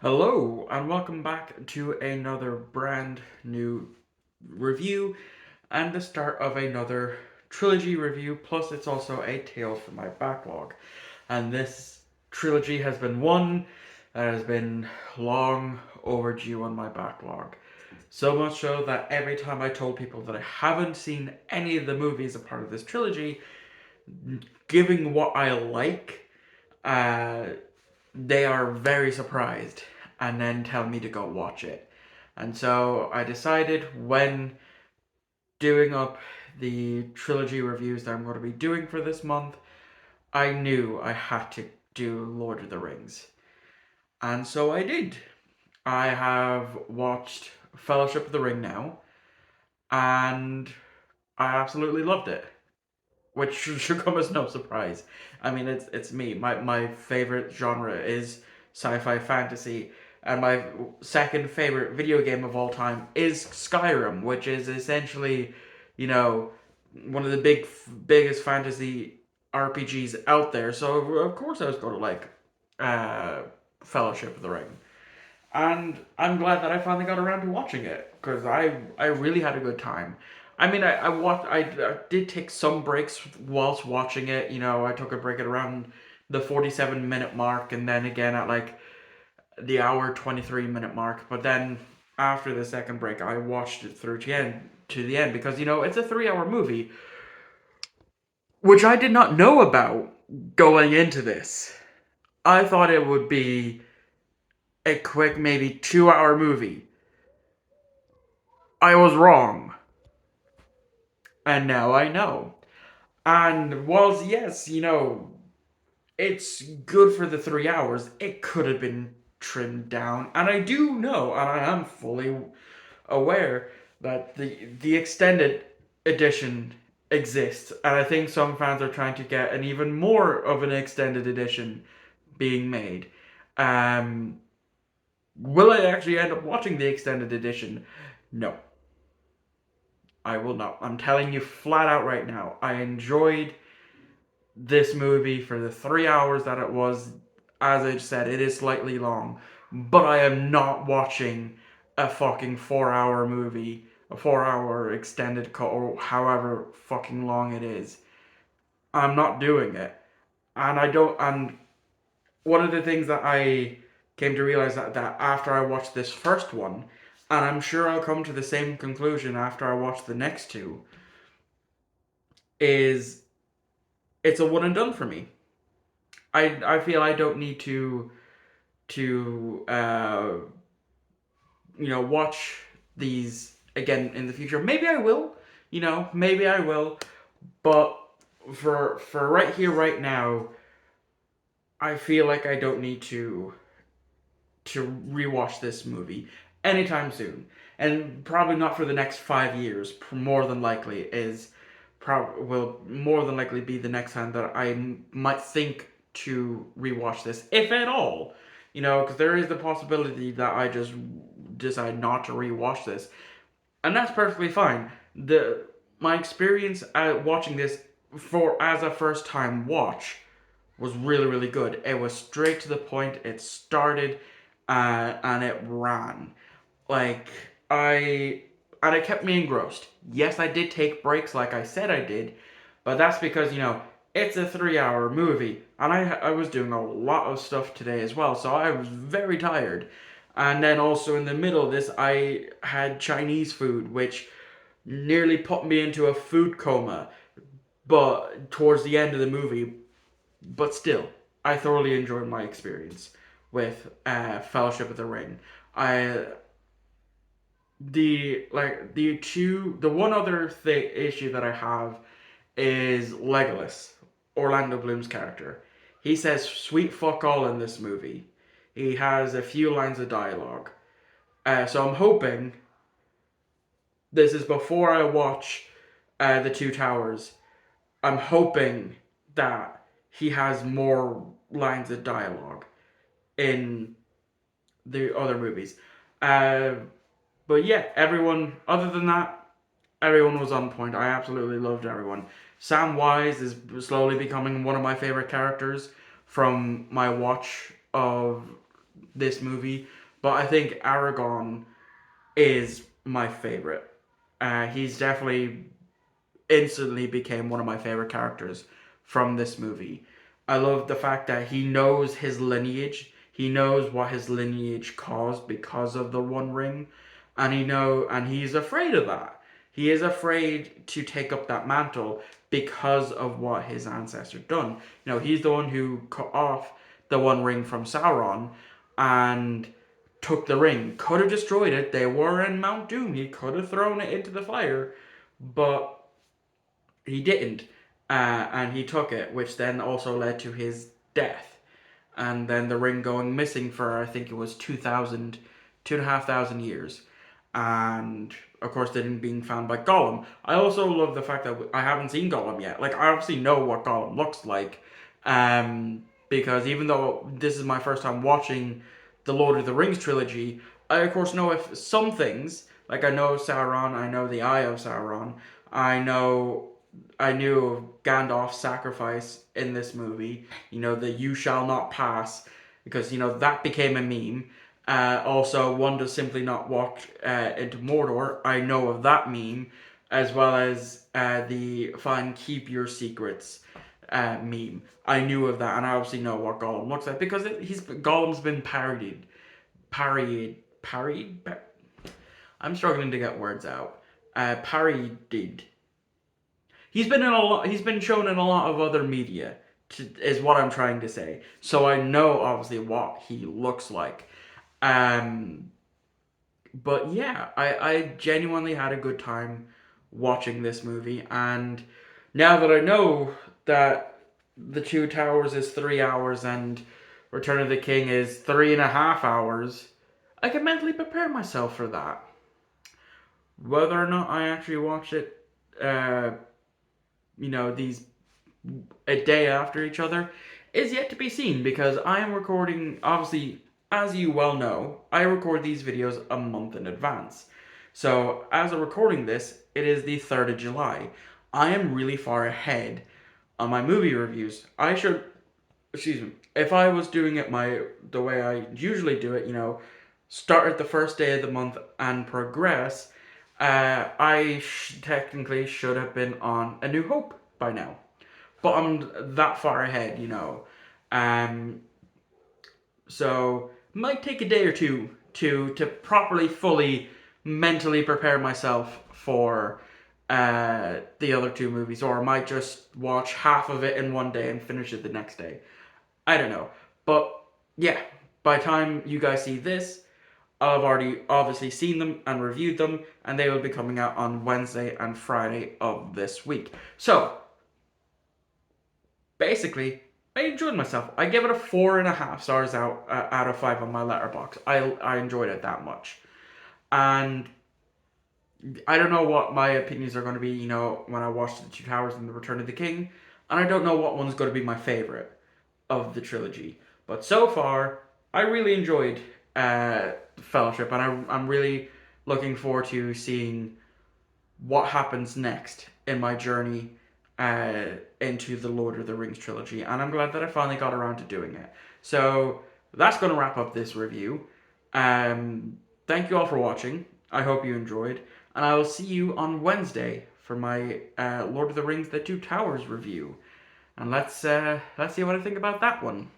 Hello, and welcome back to another brand new review and the start of another trilogy review. Plus, it's also a tale from my backlog. And this trilogy has been one that has been long overdue on my backlog. So much so that every time I told people that I haven't seen any of the movies a part of this trilogy, giving what I like, uh, they are very surprised and then tell me to go watch it. And so I decided when doing up the trilogy reviews that I'm going to be doing for this month, I knew I had to do Lord of the Rings. And so I did. I have watched Fellowship of the Ring now, and I absolutely loved it, which should come as no surprise. I mean, it's me. My favorite genre is sci-fi fantasy, and my second favorite video game of all time is Skyrim, which is essentially, you know, one of the biggest fantasy RPGs out there. So of course I was going to like uh, Fellowship of the Ring. And I'm glad that I finally got around to watching it because I really had a good time. I mean, I did take some breaks whilst watching it. You know, I took a break at around the 47-minute mark, and then again at like the hour 23-minute mark. But then after the second break, I watched it through to the end because it's a 3-hour movie, which I did not know about going into this. I thought it would be a quick, maybe 2-hour movie. I was wrong. And now I know. And whilst, yes, it's good for the 3 hours, it could have been trimmed down. And I do know, and I am fully aware, that the extended edition exists. And I think some fans are trying to get an even more of an extended edition being made. Um, will I actually end up watching the extended edition? No. I will not. I'm telling you flat out right now. I enjoyed this movie for the 3 hours that it was. As I said, it is slightly long, but I am not watching a fucking 4 hour movie, a 4 hour extended cut, or however fucking long it is. I'm not doing it. And I don't. And one of the things that I came to realize that after I watched this first one, and I'm sure I'll come to the same conclusion after I watch the next two, is it's a one and done for me. I feel I don't need to watch these again in the future. Maybe I will, maybe I will, but for right here right now, I feel like I don't need to rewatch this movie anytime soon, and probably not for the next 5 years. More than likely is will more than likely be the next time that I might think to rewatch this, if at all. Because there is the possibility that I just decide not to rewatch this, and that's perfectly fine. The My experience at watching this for as a first time watch was really, really good. It was straight to the point. It started and it ran. Like, I. And it kept me engrossed. Yes, I did take breaks like I said I did, but that's because, it's a 3 hour movie. And I was doing a lot of stuff today as well, so I was very tired. And then also in the middle of this, I had Chinese food, which nearly put me into a food coma. But towards the end of the movie, but still, I thoroughly enjoyed my experience with Fellowship of the Ring. I the one other issue that I have is Legolas, Orlando Bloom's character. He says sweet fuck all in this movie. He has a few lines of dialogue. So I'm hoping this is before I watch the Two Towers. I'm hoping that he has more lines of dialogue in the other movies. Uh, but yeah, everyone, other than that, everyone was on point. I absolutely loved everyone. Sam Wise is slowly becoming one of my favorite characters from my watch of this movie, but I think Aragorn is my favorite. He's definitely instantly became one of my favorite characters from this movie. I love the fact that he knows his lineage. He knows what his lineage caused because of the One Ring, and he's afraid of that. He is afraid to take up that mantle because of what his ancestor done. He's the one who cut off the One Ring from Sauron and took the ring. Could have destroyed it. They were in Mount Doom. He could have thrown it into the fire, but he didn't, and he took it, which then also led to his death, and then the ring going missing for I think it was 2,500 years, and of course then being found by Gollum. I also love the fact that I haven't seen Gollum yet. Like I obviously know what Gollum looks like, because even though this is my first time watching the Lord of the Rings trilogy, I of course know if some things. Like I know Sauron, I know the Eye of Sauron, I know I knew of Gandalf's sacrifice in this movie. The "You shall not pass," because that became a meme. Also, one does simply not walk into Mordor. I know of that meme, as well as the "Fine, keep your secrets" meme. I knew of that, and I obviously know what Gollum looks like because Gollum's been parried. I'm struggling to get words out. Parodied. He's been in a lot. He's been shown in a lot of other media. Is what I'm trying to say. So I know obviously what he looks like. Um, but yeah, I genuinely had a good time watching this movie, and now that I know that the Two Towers is 3 hours and Return of the King is 3.5 hours, I can mentally prepare myself for that. Whether or not I actually watch it, uh, these a day after each other is yet to be seen because I am recording, obviously, as you well know, I record these videos a month in advance. So, as I'm recording this, it is the 3rd of July. I am really far ahead on my movie reviews. Excuse me, if I was doing it the way I usually do it, start at the first day of the month and progress, technically should have been on A New Hope by now, but I'm that far ahead, Um, so might take a day or two to properly, fully, mentally prepare myself for the other two movies, or I might just watch half of it in one day and finish it the next day. I don't know, but yeah, by the time you guys see this, I've already obviously seen them and reviewed them, and they will be coming out on Wednesday and Friday of this week. So basically, I enjoyed myself. I give it a 4.5 stars out of 5 on my letterbox. I enjoyed it that much, and I don't know what my opinions are going to be. When I watch the Two Towers and the Return of the King, and I don't know what one's going to be my favorite of the trilogy. But so far, I really enjoyed Fellowship, and I'm really looking forward to seeing what happens next in my journey into the Lord of the Rings trilogy, and I'm glad that I finally got around to doing it. So that's going to wrap up this review. Thank you all for watching. I hope you enjoyed, and I will see you on Wednesday for my Lord of the Rings: The Two Towers review. And let's see what I think about that one.